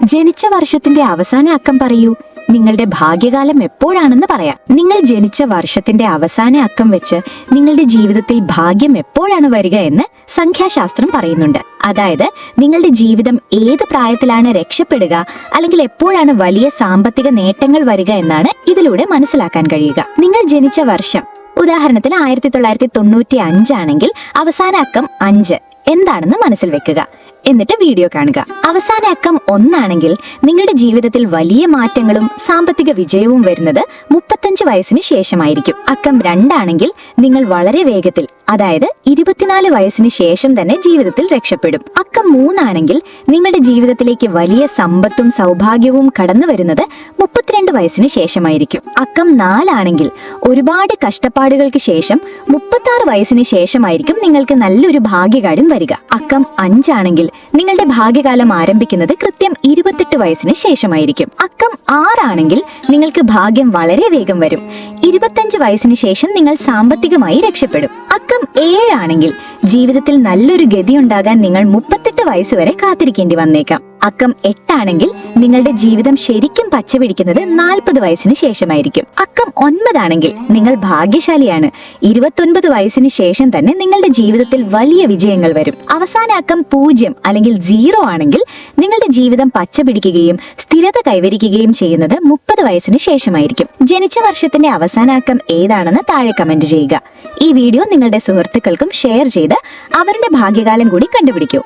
ജനിച്ച വർഷത്തിന്റെ അവസാന അക്കം പറയൂ. നിങ്ങളുടെ ഭാഗ്യകാലം എപ്പോഴാണെന്ന് പറയാം. നിങ്ങൾ ജനിച്ച വർഷത്തിന്റെ അവസാന അക്കം വെച്ച് നിങ്ങളുടെ ജീവിതത്തിൽ ഭാഗ്യം എപ്പോഴാണ് വരിക എന്ന് സംഖ്യാശാസ്ത്രം പറയുന്നുണ്ട്. അതായത് നിങ്ങളുടെ ജീവിതം ഏത് പ്രായത്തിലാണ് രക്ഷപ്പെടുക, അല്ലെങ്കിൽ എപ്പോഴാണ് വലിയ സാമ്പത്തിക നേട്ടങ്ങൾ വരിക എന്നാണ് ഇതിലൂടെ മനസ്സിലാക്കാൻ കഴിയുക. നിങ്ങൾ ജനിച്ച വർഷം ഉദാഹരണത്തിന് 1995 ആണെങ്കിൽ അവസാന അക്കം 5 എന്താണെന്ന് മനസ്സിൽ വെക്കുക. എന്നിട്ട് വീഡിയോ കാണുക. അവസാന അക്കം 1 ആണെങ്കിൽ നിങ്ങളുടെ ജീവിതത്തിൽ വലിയ മാറ്റങ്ങളും സാമ്പത്തിക വിജയവും വരുന്നത് 35 വയസ്സിന് ശേഷമായിരിക്കും. അക്കം 2 ആണെങ്കിൽ നിങ്ങൾ വളരെ വേഗത്തിൽ, അതായത് 24 വയസ്സിന് ശേഷം തന്നെ ജീവിതത്തിൽ രക്ഷപ്പെടും. അക്കം 3 ആണെങ്കിൽ നിങ്ങളുടെ ജീവിതത്തിലേക്ക് വലിയ സമ്പത്തും സൗഭാഗ്യവും കടന്നു വരുന്നത് 32 വയസ്സിന് ശേഷമായിരിക്കും. അക്കം 4 ആണെങ്കിൽ ഒരുപാട് കഷ്ടപ്പാടുകൾക്ക് ശേഷം 36 വയസ്സിന് ശേഷമായിരിക്കും നിങ്ങൾക്ക് നല്ലൊരു ഭാഗ്യകാലം വരിക. അക്കം 5 ആണെങ്കിൽ നിങ്ങളുടെ ഭാഗ്യകാലം ആരംഭിക്കുന്നത് കൃത്യം 28 വയസ്സിന് ശേഷമായിരിക്കും. അക്കം 6 ആണെങ്കിൽ നിങ്ങൾക്ക് ഭാഗ്യം വളരെ വേഗം വരും. 25 വയസ്സിന് ശേഷം നിങ്ങൾ സാമ്പത്തികമായി രക്ഷപ്പെടും. അക്കം 7 ആണെങ്കിൽ ജീവിതത്തിൽ നല്ലൊരു ഗതി ഉണ്ടാകാൻ നിങ്ങൾ 38 വയസ്സ് വരെ കാത്തിരിക്കേണ്ടി വന്നേക്കാം. അക്കം 8 ആണെങ്കിൽ നിങ്ങളുടെ ജീവിതം ശരിക്കും പച്ചപിടിക്കുന്നത് 40 വയസ്സിന് ശേഷമായിരിക്കും. അക്കം 9 ആണെങ്കിൽ നിങ്ങൾ ഭാഗ്യശാലിയാണ്. 29 വയസ്സിന് ശേഷം തന്നെ നിങ്ങളുടെ ജീവിതത്തിൽ വലിയ വിജയങ്ങൾ വരും. അവസാന അക്കം 0 അല്ലെങ്കിൽ 0 ആണെങ്കിൽ നിങ്ങളുടെ ജീവിതം പച്ചപിടിക്കുകയും സ്ഥിരത കൈവരിക്കുകയും ചെയ്യുന്നത് 30 വയസ്സിന് ശേഷമായിരിക്കും. ജനിച്ച വർഷത്തിന്റെ അവസാന അക്കം ഏതാണെന്ന് താഴെ കമന്റ് ചെയ്യുക. ഈ വീഡിയോ നിങ്ങളുടെ സുഹൃത്തുക്കൾക്കും ഷെയർ ചെയ്ത് അവരുടെ ഭാഗ്യകാലം കൂടി കണ്ടുപിടിക്കൂ.